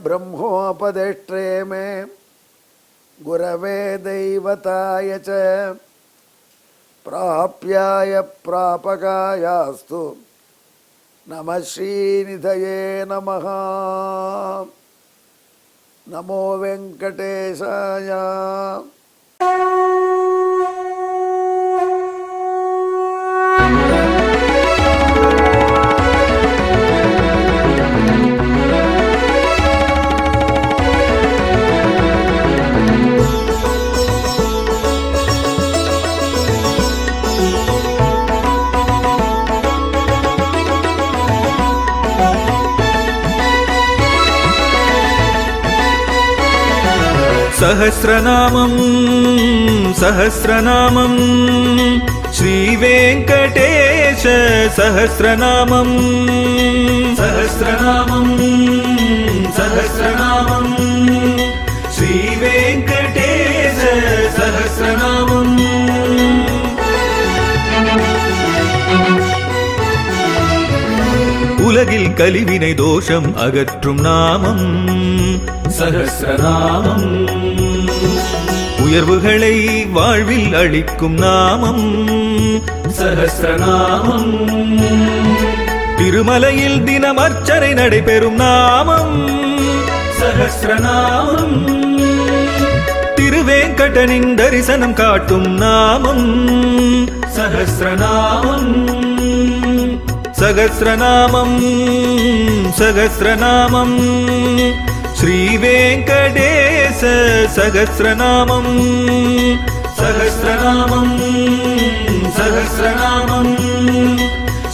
ब्रह्मोपदेष्ट्रे मे गुरवे दैवताय च प्राप्याय प्रापकायास्तु नमः श्रीनिधये नमः। नमो वेंकटेशाय। सहस्रनामं सहस्रनामं श्रीवेङ्कटेश सहस्रनामं सहस्रनामं सहस्रनामं श्रीवेङ्कटेश सहस्रनामं। உலகில் கலிவினை தோஷம் அகற்றும் நாமம் சஹஸ்ரநாமம். உயர்வுகளை வாழ்வில் அளிக்கும் நாமம் சஹஸ்ரநாமம். திருமலையில் தினம் அர்ச்சனை நடைபெறும் நாமம் சஹஸ்ரநாமம். திருவேங்கடனின் தரிசனம் காட்டும் நாமம் சஹஸ்ரநாமம். सहस्रनामं सहस्रनामं श्रीवेङ्कटेश सहस्रनामं सहस्रनामं सहस्रनामं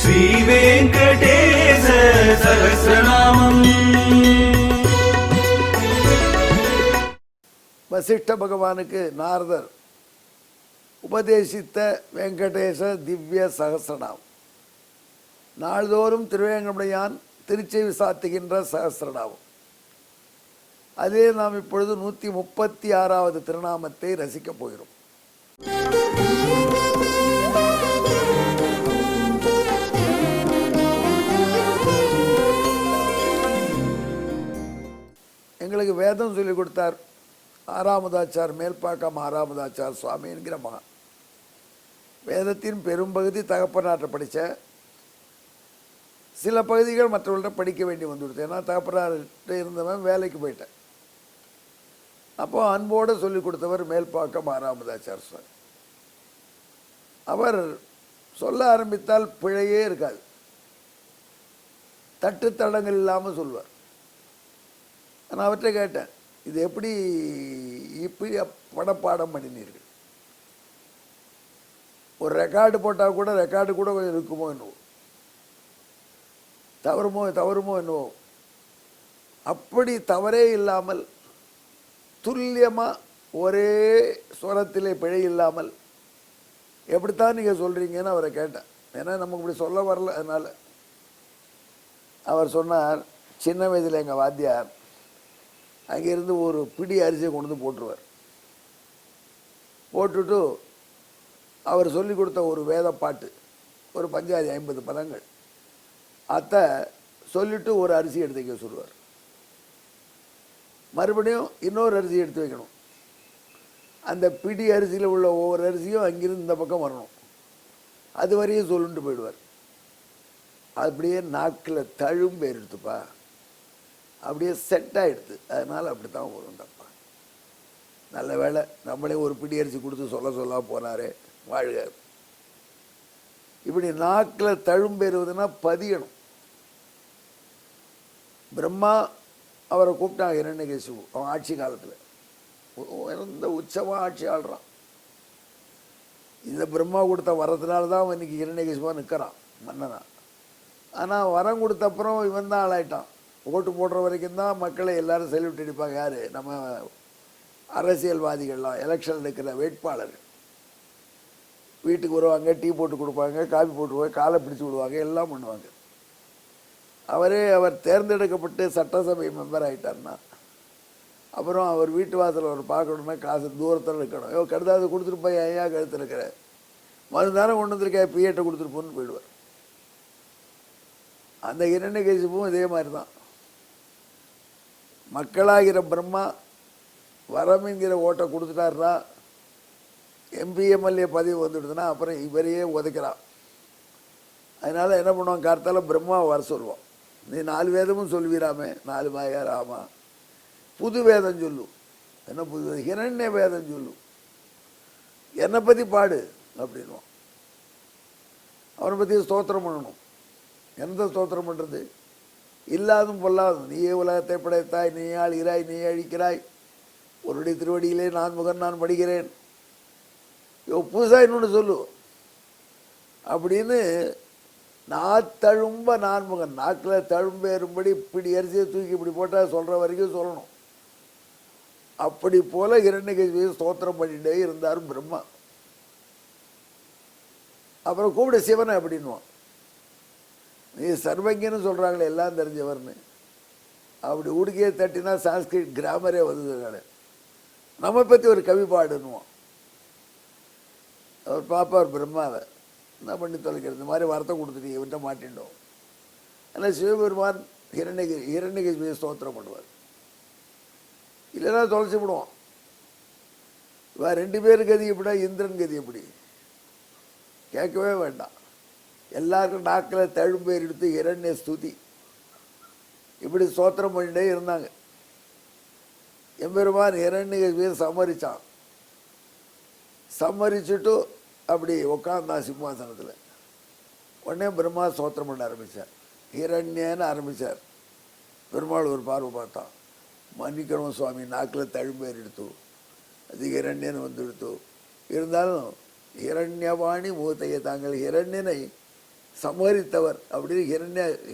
श्रीवेङ्कटेश सहस्रनामं। वसिष्ठ भगवानुக்கு नारदर उपदेशिத்த वेंकटेश दिव्य सहस्रनामம் நாள்தோறும் திருவேங்கடமுடையான் திருச்செவி சாத்துகின்ற சகஸ்ரநாமம். அதே நாம் இப்பொழுது 136வது திருநாமத்தை ரசிக்கப் போகிறோம். எங்களுக்கு வேதம் சொல்லிக் கொடுத்தார் ஆறாமதாச்சார், மேல்பாக்கம் ஆறாமதாச்சார் சுவாமி என்கிற மகன். வேதத்தின் பெரும்பகுதி தகப்பனாற்ற படித்த, சில பகுதிகள் மற்றவர்கள்ட்ட படிக்க வேண்டி வந்துவிடுது. ஏன்னா தகப்பனார்கிட்ட இருந்தவன் வேலைக்கு போயிட்டேன். அப்போ அன்போடு சொல்லிக் கொடுத்தவர் மேல்பாக்கம் ஆறாமதாச்சார் சுவாமி. அவர் சொல்ல ஆரம்பித்தால் பிழையே இருக்காது, தட்டுத்தடங்கள் இல்லாமல் சொல்வார். நான் அவர்கிட்ட கேட்டேன், இது எப்படி இப்படி படப்பாடம் பண்ணினீர்கள்? ஒரு ரெக்கார்டு போட்டால் கூட ரெக்கார்டு கூட கொஞ்சம் இருக்குமோ என்னவோ, தவறுமோ என்னவோ, அப்படி தவறே இல்லாமல் துல்லியமாக ஒரே ஸ்வரத்திலே பிழை இல்லாமல் எப்படித்தான் நீங்கள் சொல்கிறீங்கன்னு அவரை கேட்டேன். ஏன்னா நமக்கு இப்படி சொல்ல வரல. அதனால் அவர் சொன்னார், சின்ன வயதில் எங்கள் வாத்தியார் அங்கேருந்து ஒரு பிடி அரிசியை கொண்டு வந்து போட்டுருவார். போட்டுட்டு அவர் சொல்லி கொடுத்த ஒரு வேத பாட்டு, ஒரு பஞ்சாதி 50 பதங்கள், அதை சொல்லிட்டு ஒரு அரிசி எடுத்து வைக்க சொல்லுவார். மறுபடியும் இன்னொரு அரிசி எடுத்து வைக்கணும். அந்த பிடி அரிசியில் உள்ள ஒவ்வொரு அரிசியும் அங்கிருந்து இந்த பக்கம் வரணும். அது வரையும் சொல்லிட்டு போயிடுவார். அப்படியே நாக்கில் தழும்பேர் எடுத்துப்பா, அப்படியே செட் ஆகிடுது. அதனால் அப்படி தான் வரும் தப்பா. நல்ல வேலை நம்மளே ஒரு பிடி அரிசி கொடுத்து சொல்ல போனாரே, வாழ்க. இப்படி நாக்கில் தழும்பேறுவதுன்னா பதியணும். பிரம்மா அவரை கூப்பிட்டாங்க, இரண்யகசிபு. அவன் ஆட்சி காலத்தில் உயர்ந்த உச்சமாக ஆட்சி ஆள்றான். இந்த பிரம்மா கொடுத்த வரத்தினால தான் அவன் இன்னைக்கு இரண்யகசிபுவா நிற்கிறான் மன்னனா. ஆனால் வரம் கொடுத்த அப்புறம் இவன் தான் ஆளாயிட்டான். ஓட்டு போடுற வரைக்கும் தான் மக்களை எல்லாரும் செல்விட்டு அடிப்பாங்க. யார்? நம்ம அரசியல்வாதிகள்லாம், எலெக்ஷன் இருக்கிற வேட்பாளர் வீட்டுக்கு வருவாங்க, டீ போட்டு கொடுப்பாங்க, காபி போட்டுருவாங்க, காலை பிடிச்சி விடுவாங்க, எல்லாம் பண்ணுவாங்க. அவர் தேர்ந்தெடுக்கப்பட்டு சட்டசபை மெம்பர் ஆகிட்டார்னா அப்புறம் அவர் வீட்டு வாசல் அவர் பார்க்கணுன்னா காசு தூரத்தில் இருக்கணும். கடுதாவது கொடுத்துட்டு போய் ஐயா கழுத்து இருக்கிற மறுதாரம் கொண்டு வந்திருக்க பிஏட்டை கொடுத்துட்டு போன்னு போயிடுவார். அந்த இரண்யகசிபுவும் இதே மாதிரி தான். மக்களாகிற பிரம்மா வரம் என்கிற ஓட்டை கொடுத்துட்டாருனா, எம்பி எம்எல்ஏ பதவி வந்துடுதுன்னா அப்புறம் இவரையே உதைக்கிறான். அதனால் என்ன பண்ணுவான், கார்த்தால பிரம்மா வர சொல்லுவான். நீ 4 வேதமும் சொல்வீராமே, 4 மாயா ராமா, புது வேதம் சொல்லு. என்ன புது வேதம்? ஹிரண்ய வேதம் சொல்லு, என்னை பற்றி பாடு அப்படின்வான். அவனை பற்றி ஸ்தோத்திரம் பண்ணணும். எந்த ஸ்தோத்திரம் பண்ணுறது? இல்லாதும் பொல்லாதும். நீயே உலகத்தை படைத்தாய், நீ ஆளுகிறாய், நீ அழிக்கிறாய், உன்னுடைய திருவடியிலே நான் முகன் நான் படிக்கிறேன், புதுசாக இன்னொன்று சொல்லு அப்படின்னு நாத்தழும்ப நான்முகன், நாக்கில் தழும்பேறும்படி இப்படி அரிசியை தூக்கி இப்படி போட்டால் சொல்கிற வரைக்கும் சொல்லணும். அப்படி போல ஹிரண்யகசிபுவை ஸ்தோத்திரம் பண்ணிட்டே இருந்தார் பிரம்மா. அப்புறம் கூப்பிட சிவனை அப்படின்வான். நீ சர்வஜன்னு சொல்கிறாங்களே, எல்லாம் தெரிஞ்சவர்னு. அப்படி உடுக்கையை தட்டினா சான்ஸ்கிரிட் கிராமரே வந்ததுனால நம்ம பற்றி ஒரு கவி பாடுன்னுவான். அவர் பார்ப்பார் பிரம்மாவை, என்ன பண்ணி தொலைக்கிறது, இந்த மாதிரி வார்த்தை கொடுத்துட்டு இவன்ட்ட மாட்டின்றோம். ஆனால் சிவபெருமான் ஹிரண்யகசிபுவை ஸ்தோத்திரம் பண்ணுவார். இல்லைன்னா தொலைச்சி விடுவான். இவன் 2 பேர் கதி எப்படின்னா இந்திரன் கதி எப்படி கேட்கவே வேண்டாம். எல்லாருக்கும் நாக்கில் தழும்பேர் எடுத்து ஹிரண்ய ஸ்துதி இப்படி ஸ்தோத்திரம் பண்ணிட்டே இருந்தாங்க. எம்பெருமான் ஹிரண்யகசிபுவை சம்மரிச்சான். சம்மரிச்சுட்டு அப்படி உட்காந்தான் சிம்மாசனத்தில். உடனே பிரம்மா ஸ்தோத்திரம் பண்ண ஆரம்பித்தார். ஹிரண்யன்னு ஆரம்பித்தார். பெருமாள் ஒரு பார்வை பார்த்தான். மன்னிக்கணும் சுவாமி, நாக்கில் தழும்பேர் எடுத்து அது ஹிரண்யன் வந்து எடுத்து, இருந்தாலும் ஹிரண்யவாணி மூத்தையை தாங்கள் ஹிரண்யனை சமரித்தவர் அப்படின்னு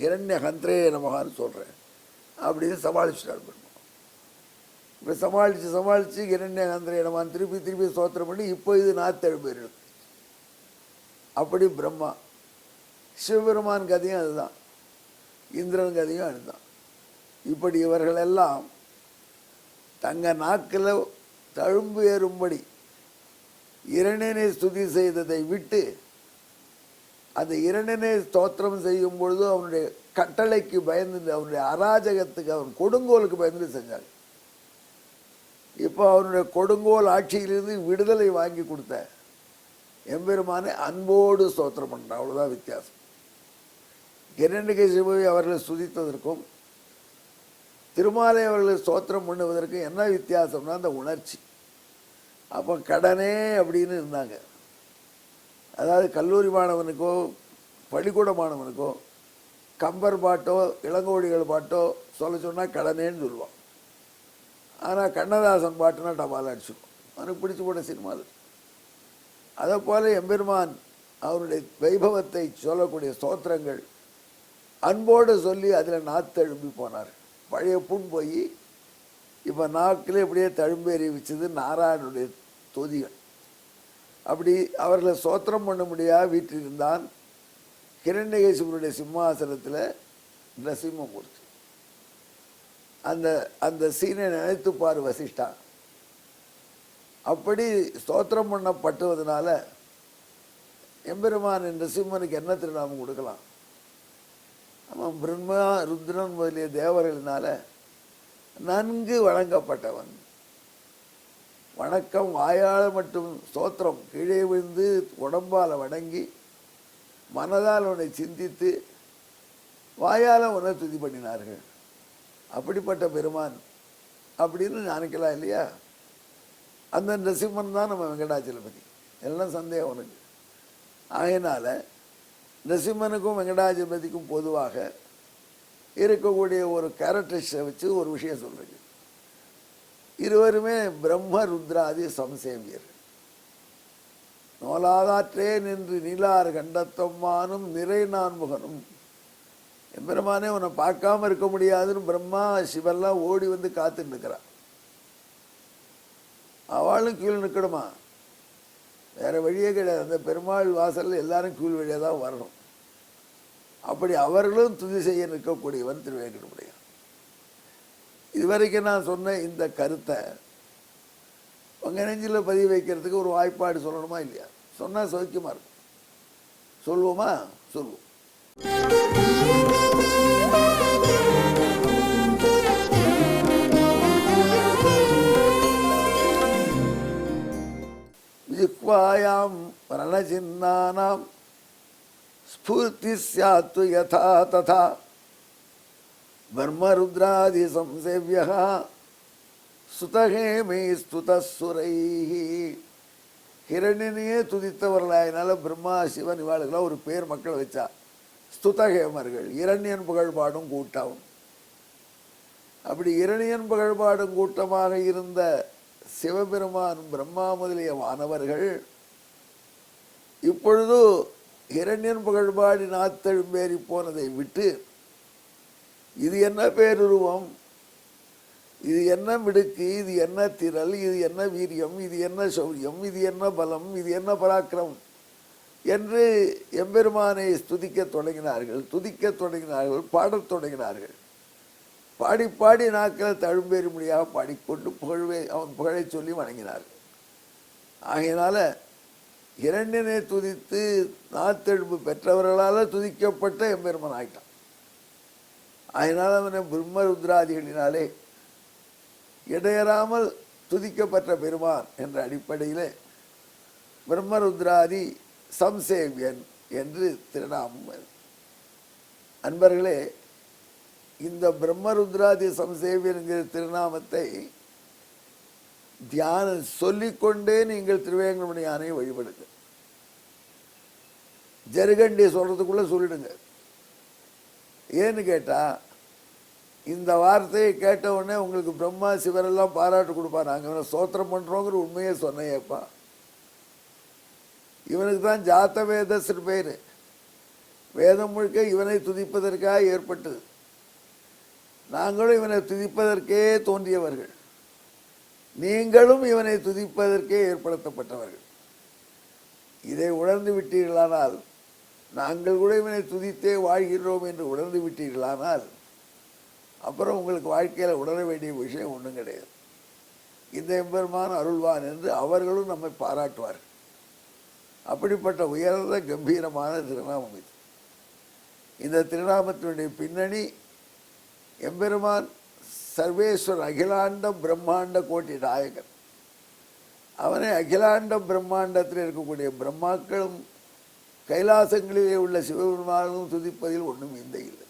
ஹிரண்ய ஹந்திரே நமகான்னு சொல்கிறேன் அப்படின்னு சமாளிச்சுட்டார் பிரம்மா. இப்போ சமாளித்து ஹிரண்ய ஹந்திரே நமகான் திருப்பி ஸ்தோத்திரம் பண்ணி இப்போ இது நாத்தழும்பேர் எடுத்து. அப்படி பிரம்மா. சிவபெருமான் கதையும் அதுதான், இந்திரன் கதையும் அதுதான். இப்படி இவர்களெல்லாம் தங்க நாக்கில் தழும்பு ஏறும்படி இரண்டனை ஸ்துதி செய்ததை விட்டு அந்த இரண்டனை ஸ்தோத்திரம் செய்யும் பொழுது அவனுடைய கட்டளைக்கு பயந்து, அவனுடைய அராஜகத்துக்கு, அவன் கொடுங்கோலுக்கு பயந்து செஞ்சாங்க. இப்போ அவனுடைய கொடுங்கோல் ஆட்சியிலிருந்து விடுதலை வாங்கி கொடுத்த எம்பெருமானை அன்போடு ஸ்தோத்திரம் பண்ணுறான். அவ்வளோதான் வித்தியாசம். ஹிரண்யகசிபுவை அவர்களை ஸ்துதித்ததற்கும் திருமாலை அவர்களை ஸ்தோத்திரம் பண்ணுவதற்கு என்ன வித்தியாசம்னா அந்த உணர்ச்சி. அப்போ கடனே அப்படின்னு இருந்தாங்க. அதாவது கல்லூரி மாணவனுக்கோ பள்ளிக்கூட மாணவனுக்கோ கம்பர் பாட்டோ இளங்கோடிகள் பாட்டோ சொல்ல சொன்னால் கடனேன்னு சொல்லுவான். ஆனால் கண்ணதாசன் பாட்டுனா டபால் அடிச்சிடும். அவனுக்கு பிடிச்சி போன சினிமாவில். அதை போல எம்பெருமான் அவருடைய வைபவத்தை சொல்லக்கூடிய ஸ்தோத்திரங்கள் அன்போடு சொல்லி அதில் நாத்தழும்பி போனார். பழைய புண் போய் இப்போ நாக்கில் இப்படியே தழும்பேறி வச்சது நாராயணனுடைய தொதிகள். அப்படி அவர்களை ஸ்தோத்திரம் பண்ண முடியாது வீற்றிருந்தான் ஹிரண்யகசிபுனுடைய சிம்மாசனத்தில் நரசிம்மமூர்த்தி. அந்த சீனை நினைத்துப்பார் வசிஷ்டா. அப்படி ஸ்தோத்திரம் பண்ணப்பட்டுவதனால எம்பெருமான் நரசிம்மனுக்கு என்ன திருநாமம் கொடுக்கலாம்? அவன் பிரம்மா ருத்ரன் முதலிய தேவர்களினால நன்கு வழங்கப்பட்டவன். வணக்கம் வாயால் மட்டும் ஸ்தோத்திரம் கீழே விழுந்து உடம்பால் வணங்கி மனதால் அவனை சிந்தித்து வாயால் அவனை துதி பண்ணினார்கள். அப்படிப்பட்ட பெருமான் அப்படின்னு நினைக்கலாம் இல்லையா? அந்த நரசிம்மன் தான் நம்ம வெங்கடாச்சலபதி. எல்லாம் சந்தேகம் உனக்கு. ஆகையினால நரசிம்மனுக்கும் வெங்கடாச்சலபதிக்கும் பொதுவாக இருக்கக்கூடிய ஒரு கேரக்டரிஸ்டை வச்சு ஒரு விஷயம் சொல்கிறேன். இருவருமே பிரம்ம ருத்ராதி சம்சேவியர். நோலாதாற்றே நின்று நீலார் கண்டத்தம்மானும் நிறை நான்முகனும். எம்பெருமானே உன்னை பார்க்காம இருக்க முடியாதுன்னு பிரம்மா சிவெல்லாம் ஓடி வந்து காத்துட்டு இருக்கிறான். அவளும் கீழ் நிற்கணுமா? வேற வழியே கிடையாது. அந்த பெருமாள் வாசலில் எல்லாரும் கீழ் வழியாக தான் வரணும். அப்படி அவர்களும் துதி செய்ய நிற்கக்கூடியவன் திருவேங்கடமுடையான். இதுவரைக்கும் நான் சொன்ன இந்த கருத்தை உங்கள் நெஞ்சில் பதிவு வைக்கிறதுக்கு ஒரு வாய்ப்பாடு சொல்லணுமா இல்லையா? சொன்னால் சௌக்கியமாக இருக்கும். சொல்லுவோமா? சொல்லுவோம். जिह्वायां रणचिन्नानां स्फूर्ति स्यात् यथा तथा ब्रह्मरुद्रादि संसेव्यः सुतहेमे स्तुतः सुरैः. ஹிரண்யனையே துதித்தவர்களாயினால பிரம்மா சிவன் இவாளுக்கெல்லாம் ஒரு பேர் மக்கள் வச்சா ஸ்துதகேமர்கள், இரண்யன் புகழ்பாடும் கூட்டம். அப்படி இரணியன் புகழ்பாடும் கூட்டமாக இருந்த சிவபெருமான் பிரம்மா முதலிய வானவர்கள் இப்பொழுது இரண்யன் புகழ்பாடி நாத்தெழும்பேறி போனதை விட்டு இது என்ன பேருருவம், இது என்ன மிடுக்கு, இது என்ன திரள், இது என்ன வீரியம், இது என்ன சௌரியம், இது என்ன பலம், இது என்ன பராக்கிரமம் என்று எம்பெருமானை துதிக்கத் தொடங்கினார்கள், பாடத் தொடங்கினார்கள். பாடி பாடி நாட்கள் தழும்பேறும்படியாக பாடிக்கொண்டு அவன் புகழை சொல்லி வணங்கினார்கள். ஆகையினால இரண்டினை துதித்து நாத்தெழும்பு பெற்றவர்களால் துதிக்கப்பட்ட எம்பெருமான் ஆயிட்டான். அதனால் அவனை பிரம்மருத்ராதிகளினாலே இடையறாமல் துதிக்கப்பட்ட பெருமான் என்ற அடிப்படையில் பிரம்மருத்ராதி சம்சேவியன் என்று திருநாமம். அன்பர்களே, இந்த பிரம்மருத்ராதி சம்சேவியன் என்கிற திருநாமத்தை தியானம் சொல்லிக்கொண்டே நீங்கள் திருவேங்கடமணி யானையை வழிபடுங்க. ஜருகண்டி சொல்றதுக்குள்ள சொல்லிடுங்க. ஏன்னு கேட்டால் இந்த வார்த்தையை கேட்ட உடனே உங்களுக்கு பிரம்மா சிவரெல்லாம் பாராட்டு கொடுப்பார். நாங்கள் ஸ்தோத்திரம் பண்ணுறோங்கிற உண்மையை சொன்னேப்பா. இவனுக்கு தான் ஜாத்த வேதஸ்ன்னு பேர். வேதம் முழுக்க இவனை துதிப்பதற்காக ஏற்பட்டது. நாங்களும் இவனை துதிப்பதற்கே தோன்றியவர்கள், நீங்களும் இவனை துதிப்பதற்கே ஏற்படுத்தப்பட்டவர்கள். இதை உணர்ந்து விட்டீர்களானால், நாங்கள் கூட இவனை துதித்தே வாழ்கிறோம் என்று உணர்ந்து விட்டீர்களானால், அப்புறம் உங்களுக்கு வாழ்க்கையில் உணர வேண்டிய விஷயம் ஒன்றும் கிடையாது. இந்த எம்பெருமான் அருள்வான் என்று அவர்களும் நம்மை பாராட்டுவார்கள். அப்படிப்பட்ட உயர்ந்த கம்பீரமான திருநாமம் இது. இந்த திருநாமத்தினுடைய பின்னணி எம்பெருமான் சர்வேஸ்வர் அகிலாண்ட பிரம்மாண்ட கோட்டி நாயகன். அவனை அகிலாண்ட பிரம்மாண்டத்தில் இருக்கக்கூடிய பிரம்மாக்களும் கைலாசங்களிலே உள்ள சிவபெருமானும் துதிப்பதில் ஒன்றும் விந்தை இல்லை.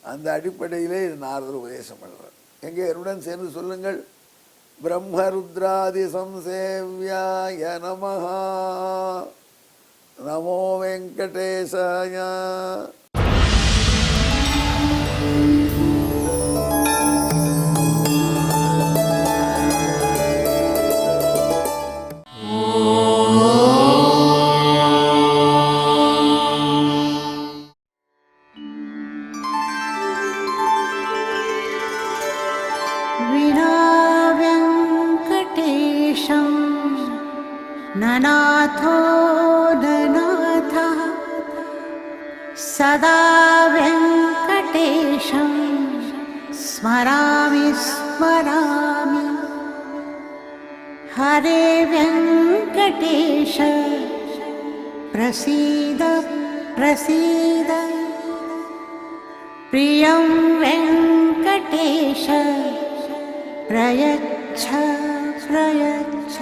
அந்த அடிப்படையிலே இது நாரதர் உபதேசம் பண்ணுறார். எங்கே என்னுடன் சேர்ந்து சொல்லுங்கள். பிரம்மருத்ராதி சம்சேவ்யாய நமஹ. நமோ வெங்கடேசாய. ननाथो ननाथः सदा वेङ्कटेशं स्मरामि स्मरामि. हरे वेङ्कटेश प्रसीद प्रसीद. प्रियं वेङ्कटेश प्रयच्छ प्रयच्छ.